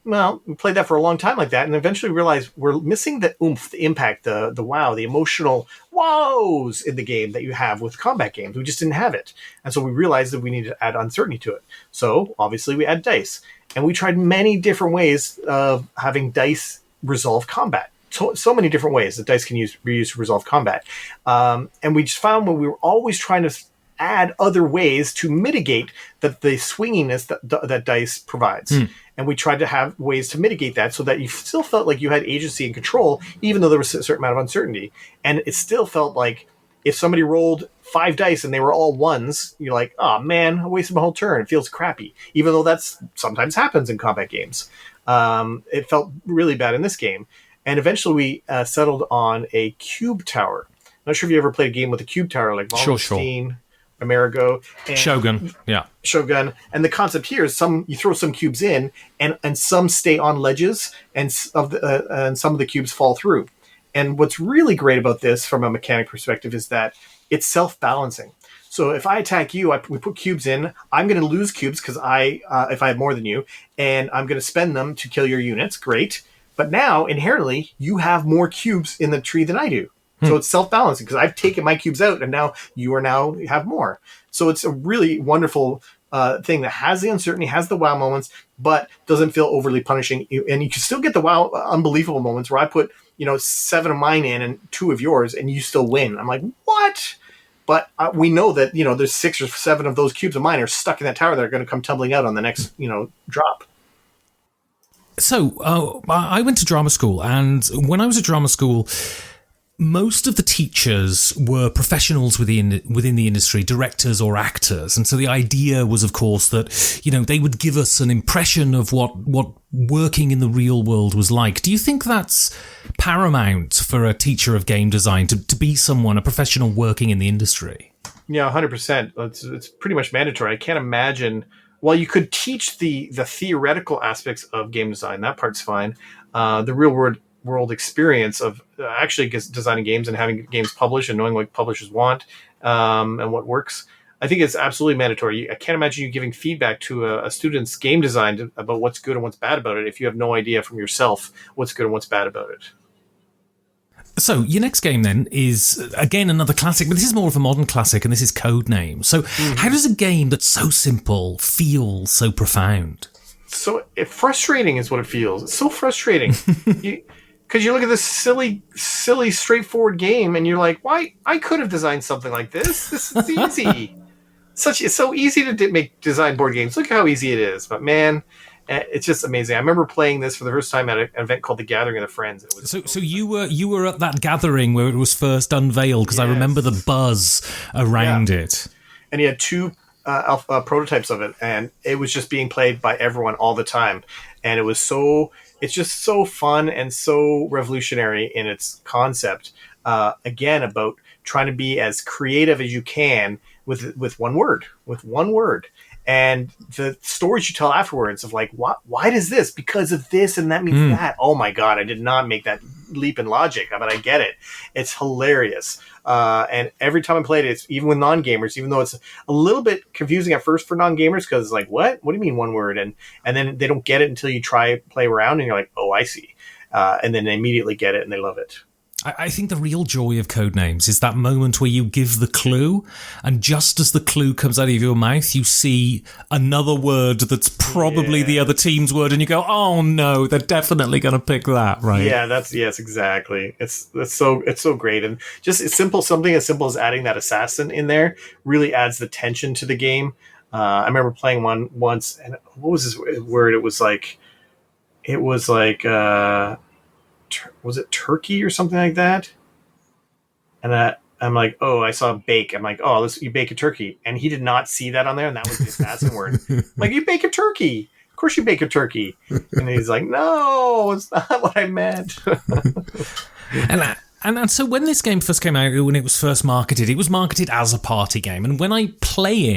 Well, we played that for a long time like that, and eventually realized we're missing the oomph, the impact, the wow, the emotional wows in the game that you have with combat games. We just didn't have it. And so we realized that we needed to add uncertainty to it. So obviously we add dice. And we tried many different ways of having dice resolve combat. So many different ways that dice can be used to resolve combat. And we just found when we were always trying to add other ways to mitigate the swinginess that dice provides. And we tried to have ways to mitigate that so that you still felt like you had agency and control, even though there was a certain amount of uncertainty. And it still felt like if somebody rolled 5 dice and they were all ones, you're like, oh man, I wasted my whole turn. It feels crappy, even though that's sometimes happens in combat games. It felt really bad in this game. And eventually we settled on a cube tower. I'm not sure if you ever played a game with a cube tower like Wallenstein, Amerigo, and Shogun. Yeah. Shogun. And the concept here is you throw some cubes in and some stay on ledges and some of the cubes fall through. And what's really great about this from a mechanic perspective is that it's self-balancing. So if I attack you, we put cubes in, I'm going to lose cubes because if I have more than you, and I'm going to spend them to kill your units. Great. But now, inherently, you have more cubes in the tree than I do. So it's self-balancing because I've taken my cubes out and now you have more. So it's a really wonderful thing that has the uncertainty, has the wow moments, but doesn't feel overly punishing. And you can still get the wow, unbelievable moments where I put 7 of mine in and 2 of yours and you still win. I'm like, what? But we know that, there's 6 or 7 of those cubes of mine are stuck in that tower that are going to come tumbling out on the next, drop. So I went to drama school, and when I was at drama school, most of the teachers were professionals within the industry, directors or actors. And so the idea was, of course, that, they would give us an impression of what working in the real world was like. Do you think that's paramount for a teacher of game design to be a professional working in the industry? Yeah, 100%. It's pretty much mandatory. I can't imagine... While you could teach the theoretical aspects of game design, that part's fine. The real world experience of actually designing games and having games published and knowing what publishers want and what works, I think it's absolutely mandatory. I can't imagine you giving feedback to a student's game design about what's good and what's bad about it if you have no idea from yourself what's good and what's bad about it. So your next game then is, again, another classic, but this is more of a modern classic, and this is Codename. So how does a game that's so simple feel so profound? So frustrating is what it feels. It's so frustrating. Because you look at this silly, straightforward game, and you're like, why? I could have designed something like this. This is easy. It's so easy to design board games. Look how easy it is. But man... It's just amazing. I remember playing this for the first time at an event called The Gathering of the Friends. It was so you were at that gathering where it was first unveiled, because yes. I remember the buzz around it. And he had 2 prototypes of it, and it was just being played by everyone all the time. And it's just so fun and so revolutionary in its concept. Again, about trying to be as creative as you can with one word. And the stories you tell afterwards of like, why does this? Because of this, and that means that. Oh my God, I did not make that leap in logic. I get it. It's hilarious. And every time I played it, it's even with non-gamers, even though it's a little bit confusing at first for non-gamers, because it's like, what do you mean one word? And then they don't get it until you play around, and you're like, oh, I see. And then they immediately get it and they love it. I think the real joy of Codenames is that moment where you give the clue, and just as the clue comes out of your mouth, you see another word that's probably the other team's word, and you go, "Oh no, they're definitely going to pick that, right?" Yeah, yes, exactly. It's so great, and just something as simple as adding that assassin in there really adds the tension to the game. I remember playing one once, and what was this word? It was like. Was it turkey or something like that? And I'm like, oh, I saw bake. I'm like, oh, you bake a turkey. And he did not see that on there, and that was the assassin word. I'm like, you bake a turkey. Of course you bake a turkey. And he's like, no, it's not what I meant. And so when this game first came out, when it was first marketed, it was marketed as a party game. And when I play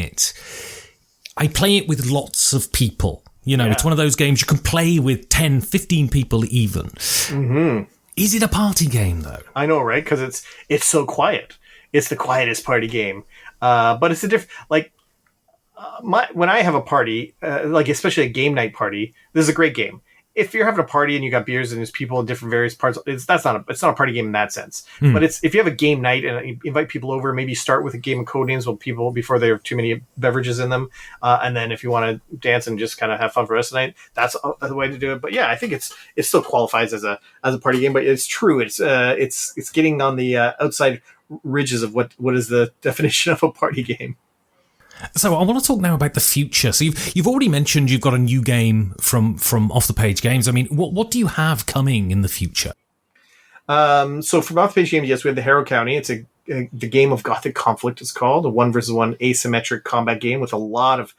it with lots of people. It's one of those games you can play with 10, 15 people even. Mm-hmm. Is it a party game, though? I know, right? Because it's so quiet. It's the quietest party game. But it's a different... when I have a party, especially a game night party, this is a great game. If you're having a party and you got beers and there's people in different various parts, it's not a party game in that sense. But if you have a game night and you invite people over, maybe start with a game of Codenames with people before they have too many beverages in them, and then if you want to dance and just kind of have fun for the rest of the night, that's the way to do it. But yeah, I think it still qualifies as a party game. But it's true, it's getting on the outside ridges of what is the definition of a party game. So I want to talk now about the future. So you've already mentioned you've got a new game from Off the Page Games. I mean, what do you have coming in the future? So from Off the Page Games, yes, we have the Harrow County. It's the game of Gothic Conflict. It's called a 1v1 asymmetric combat game with a lot of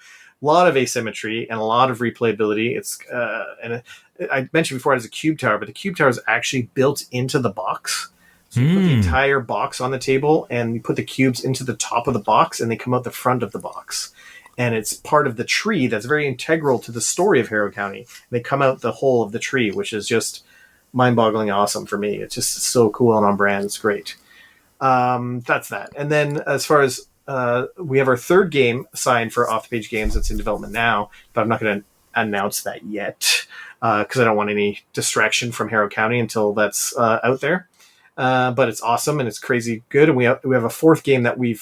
asymmetry and a lot of replayability. It's I mentioned before it has a cube tower, but the cube tower is actually built into the box. So you put the entire box on the table and you put the cubes into the top of the box and they come out the front of the box. And it's part of the tree that's very integral to the story of Harrow County. They come out the whole of the tree, which is just mind-boggling awesome for me. It's just so cool and on brand. It's great. That's that. And then as far as we have our third game signed for Off the Page Games that's in development now, but I'm not going to announce that yet because I don't want any distraction from Harrow County until that's out there. But it's awesome and it's crazy good. And we have a fourth game that we're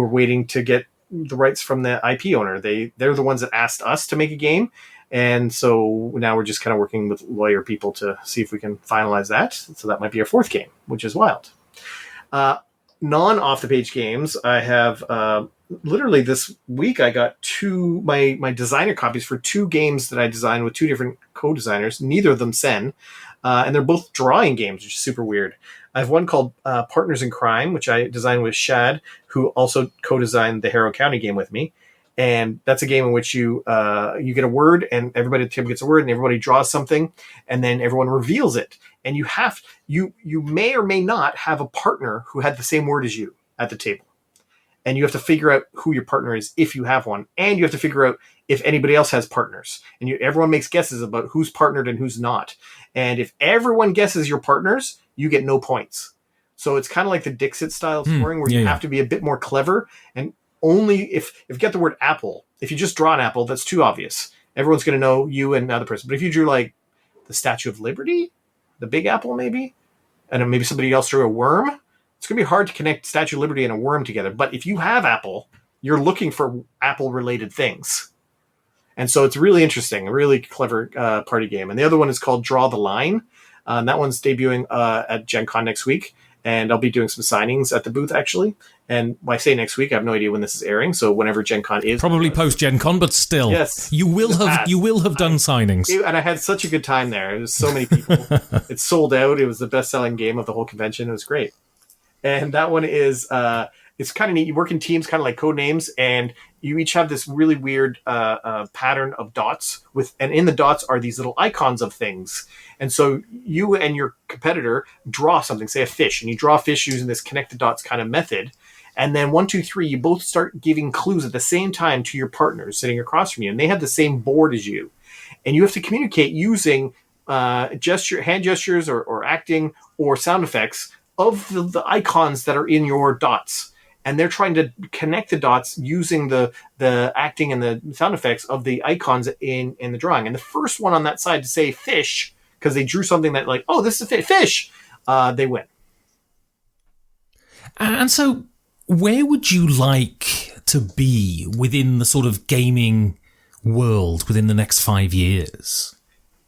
waiting to get the rights from the IP owner. They're the ones that asked us to make a game. And so now we're just kind of working with lawyer people to see if we can finalize that. So that might be our fourth game, which is wild. Non-Off the Page games, I have literally this week I got my designer copies for two games that I designed with two different co-designers. Neither of them send. And they're both drawing games, which is super weird. I have one called Partners in Crime, which I designed with Shad, who also co-designed the Harrow County game with me. And that's a game in which you get a word, and everybody at the table gets a word, and everybody draws something, and then everyone reveals it. And you may or may not have a partner who had the same word as you at the table. And you have to figure out who your partner is if you have one. And you have to figure out if anybody else has partners. And everyone makes guesses about who's partnered and who's not. And if everyone guesses your partners, you get no points. So it's kind of like the Dixit style scoring where you have to be a bit more clever. And only if you get the word apple, if you just draw an apple, that's too obvious. Everyone's going to know you and another person. But if you drew like the Statue of Liberty, the big apple maybe, and then maybe somebody else drew a worm, it's going to be hard to connect Statue of Liberty and a worm together. But if you have apple, you're looking for apple-related things. And so it's really interesting, a really clever party game. And the other one is called Draw the Line. And that one's debuting at Gen Con next week. And I'll be doing some signings at the booth, actually. And when I say next week, I have no idea when this is airing. So whenever Gen Con is. Probably post-Gen Con, but still. Yes. You will have done signings. And I had such a good time there. There was so many people. It sold out. It was the best-selling game of the whole convention. It was great. And that one is, it's kind of neat. You work in teams, kind of like Codenames, and you each have this really weird pattern of dots and in the dots are these little icons of things. And so you and your competitor draw something, say a fish, and you draw a fish using this connect the dots kind of method. And then 1, 2, 3, you both start giving clues at the same time to your partners sitting across from you, and they have the same board as you. And you have to communicate using hand gestures or acting or sound effects of the icons that are in your dots. And they're trying to connect the dots using the acting and the sound effects of the icons in the drawing. And the first one on that side to say fish, because they drew something that like, oh, this is a fish, they win. And so, where would you like to be within the sort of gaming world within the next 5 years?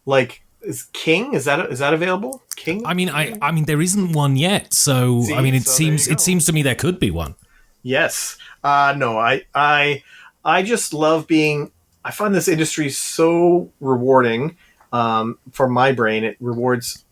Like, is King, is that available? King? I mean, there isn't one yet. So, See, I mean, it so seems to me there could be one. Yes. No, I just love being. I find this industry so rewarding for my brain. It rewards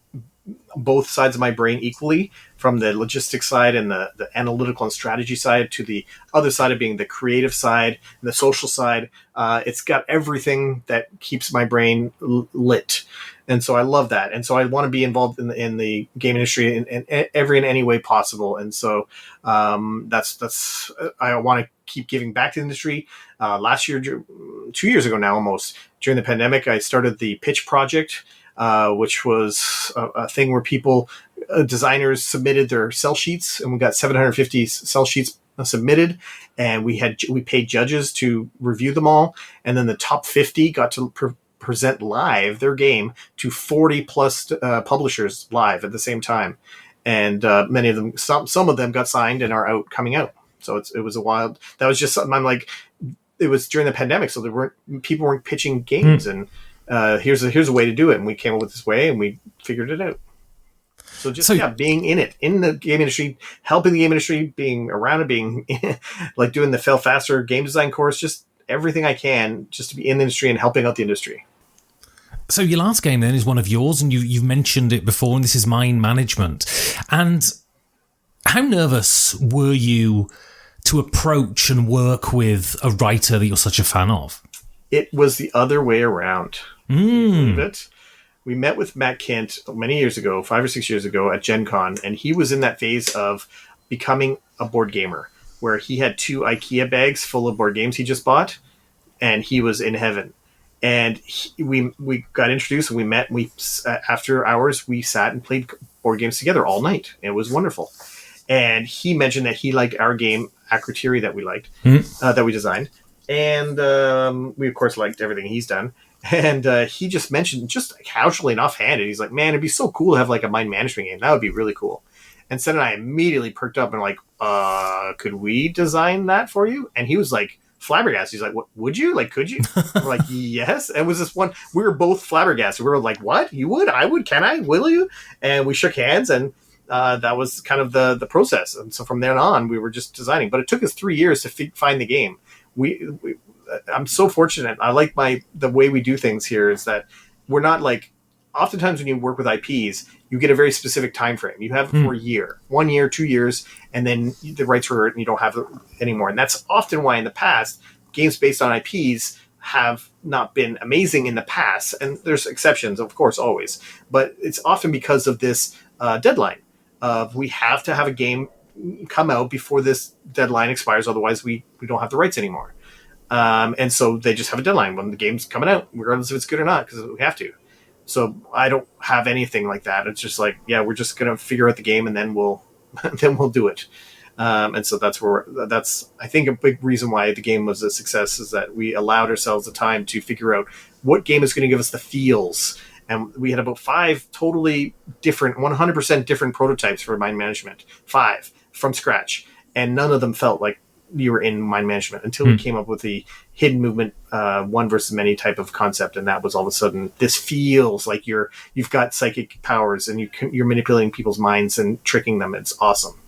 both sides of my brain equally, from the logistics side and the analytical and strategy side to the other side of being the creative side and the social side. It's got everything that keeps my brain lit. And so I love that. And so I want to be involved in the game industry in any way possible. And so that's I want to keep giving back to the industry. Last year, 2 years ago now almost, during the pandemic, I started the Pitch Project, which was a thing where people, designers submitted their sell sheets, and we got 750 sell sheets submitted, and we paid judges to review them all, and then the top 50 got to present live their game to 40 plus publishers live at the same time, and many of them, some of them got signed and are coming out. So it was a wild. That was just something I'm like. It was during the pandemic, so people weren't pitching games, and here's a way to do it, and we came up with this way, and we figured it out. So being in the game industry, helping the game industry, being around it, being like doing the Fail Faster game design course, just everything I can just to be in the industry and helping out the industry. So your last game then is one of yours, and you've mentioned it before, and this is Mind Management. And how nervous were you to approach and work with a writer that you're such a fan of? It was the other way around. Believe it? We met with Matt Kent many years ago, 5 or 6 years ago at Gen Con, and he was in that phase of becoming a board gamer, where he had 2 IKEA bags full of board games he just bought, and he was in heaven. And we got introduced, and we met. After hours, we sat and played board games together all night. It was wonderful. And he mentioned that he liked our game, Akrotiri, that we liked, that we designed. And we, of course, liked everything he's done. And he just mentioned, just casually and offhanded, he's like, man, it'd be so cool to have like a mind management game. That would be really cool. And Sen and I immediately perked up and like, could we design that for you? And he was like, flabbergasted. He's like, what, would you? Like, could you? We're like, yes. And it was this one, we were both flabbergasted. We were like, what? You would? I would? Can I? Will you? And we shook hands, and that was kind of the process. And so from then on, we were just designing. But it took us 3 years to find the game. I'm so fortunate. I like the way we do things here is that we're not like, oftentimes when you work with IPs, you get a very specific time frame. You have it for a year, 1 year, 2 years, and then the rights are and you don't have it anymore. And that's often why in the past, games based on IPs have not been amazing in the past. And there's exceptions, of course, always. But it's often because of this deadline of we have to have a game come out before this deadline expires. Otherwise, we don't have the rights anymore. And so they just have a deadline when the game's coming out, regardless if it's good or not, because we have to. So I don't have anything like that. It's just like, yeah, we're just going to figure out the game and then we'll do it. And so that's I think a big reason why the game was a success is that we allowed ourselves the time to figure out what game is going to give us the feels. And we had about 5 totally different, 100% different prototypes for mind management, 5 from scratch. And none of them felt like you were in mind management until we came up with the hidden movement, one versus many type of concept. And that was all of a sudden, this feels like you've got psychic powers and you're manipulating people's minds and tricking them. It's awesome.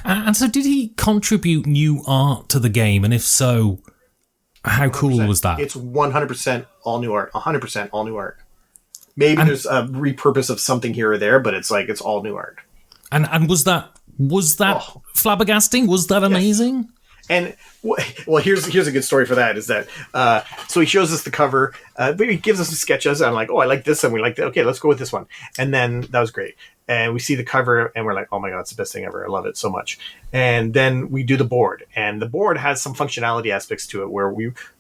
And so did he contribute new art to the game? And if so, how cool was that? It's 100% all new art, 100% all new art. Maybe there's a repurpose of something here or there, but it's like, it's all new art. And was that flabbergasting? Was that amazing? Yes. And well, here's a good story for that. Is that so he shows us the cover, but he gives us some sketches. And I'm like, oh, I like this, and we like that. Okay, let's go with this one. And then that was great. and we see the cover and we're like, oh my God, it's the best thing ever. I love it so much. And then we do the board, and the board has some functionality aspects to it where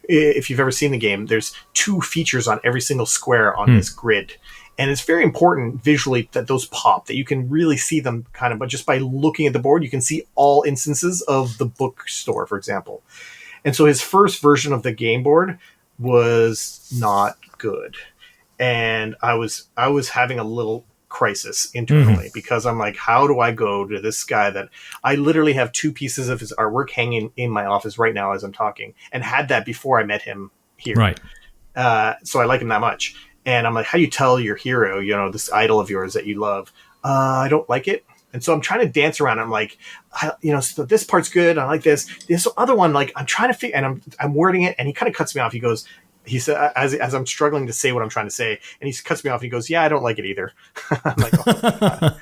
if you've ever seen the game, there's 2 features on every single square on this grid. And it's very important visually that those pop, that you can really see them kind of, but just by looking at the board, you can see all instances of the bookstore, for example. And so his first version of the game board was not good. And I was having a little crisis internally because I'm like, how do I go to this guy that I literally have 2 pieces of his artwork hanging in my office right now as I'm talking, and had that before I met him here. Right. So I like him that much. And I'm like, how do you tell your hero, this idol of yours that you love, I don't like it? And so I'm trying to dance around. I'm like, so this part's good. I like this. This other one, like, I'm trying to figure, and I'm wording it, and he kind of cuts me off. He said, as I'm struggling to say what I'm trying to say, and he cuts me off. And he goes, yeah, I don't like it either. I'm like, oh.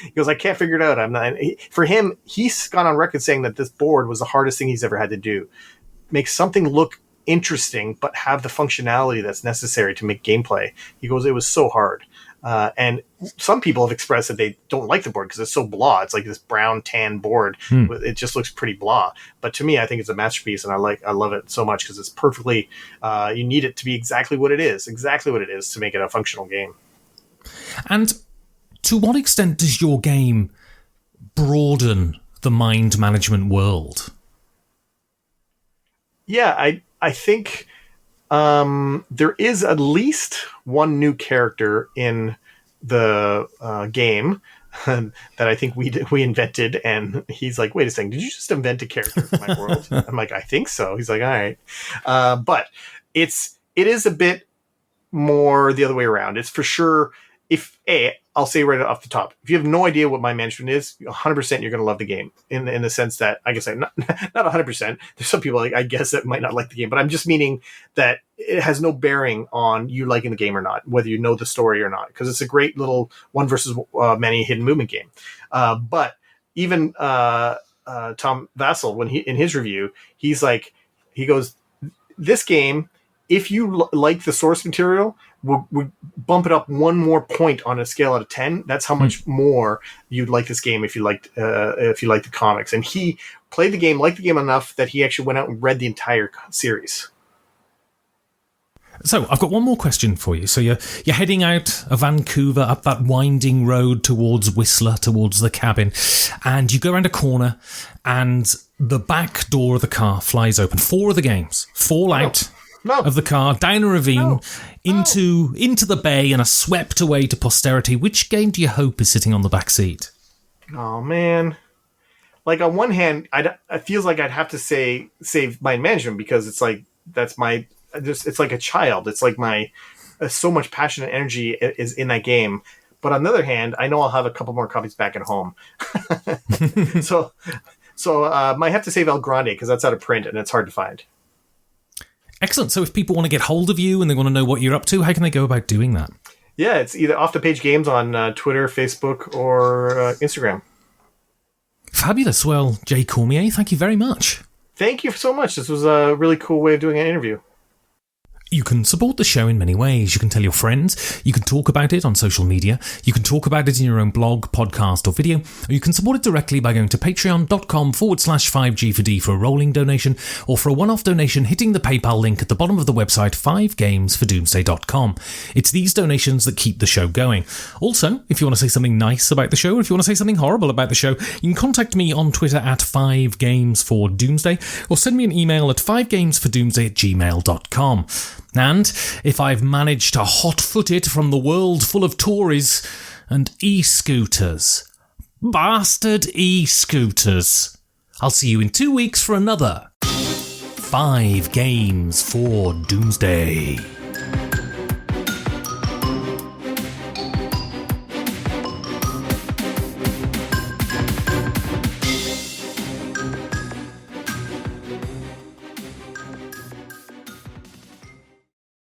He goes, I can't figure it out. For him, he's gone on record saying that this board was the hardest thing he's ever had to do. Make something look interesting, but have the functionality that's necessary to make gameplay. He goes, it was so hard. And some people have expressed that they don't like the board because it's so blah. It's like this brown tan board. It just looks pretty blah. But to me, I think it's a masterpiece, and I love it so much because it's perfectly. You need it to be exactly what it is to make it a functional game. And to what extent does your game broaden the mind management world? Yeah, I think there is at least one new character in the game that I think we invented, and he's like, wait a second, did you just invent a character for my world? I'm like, I think so. He's like, all right. But it is a bit more the other way around. It's for sure, I'll say right off the top, if you have no idea what mind management is, 100% you're going to love the game in the sense that, I guess, not 100%. There's some people, I guess, that might not like the game, but I'm just meaning that it has no bearing on you liking the game or not, whether you know the story or not, because it's a great little one versus many hidden movement game. But even Tom Vassell, when in his review, he goes, this game, if you like the source material, would bump it up one more point on a scale out of 10. That's how much more you'd like this game if you liked the comics. And he played the game, liked the game enough that he actually went out and read the entire series. So I've got one more question for you. So you're heading out of Vancouver up that winding road towards Whistler, towards the cabin, and you go around a corner, and the back door of the car flies open. 4 of the games fall out. No. Of the car, down a ravine, into the bay, and are swept away to posterity. Which game do you hope is sitting on the back seat? Oh, man. Like, on one hand, it feels like I'd have to save mind management, because it's like, it's like a child. It's like so much passion and energy is in that game. But on the other hand, I know I'll have a couple more copies back at home. So might have to save El Grande, because that's out of print and it's hard to find. Excellent. So if people want to get hold of you and they want to know what you're up to, how can they go about doing that? Yeah, it's either Off the Page Games on Twitter, Facebook, or Instagram. Fabulous. Well, Jay Cormier, thank you very much. Thank you so much. This was a really cool way of doing an interview. You can support the show in many ways. You can tell your friends. You can talk about it on social media. You can talk about it in your own blog, podcast, or video. Or you can support it directly by going to patreon.com/5G4D for a rolling donation, or for a one-off donation, hitting the PayPal link at the bottom of the website, 5gamesfordoomsday.com. It's these donations that keep the show going. Also, if you want to say something nice about the show, or if you want to say something horrible about the show, you can contact me on Twitter at 5gamesfordoomsday, or send me an email at 5gamesfordoomsday@gmail.com. And if I've managed to hot-foot it from the world full of Tories and e-scooters, bastard e-scooters, I'll see you in 2 weeks for another 5 Games for Doomsday.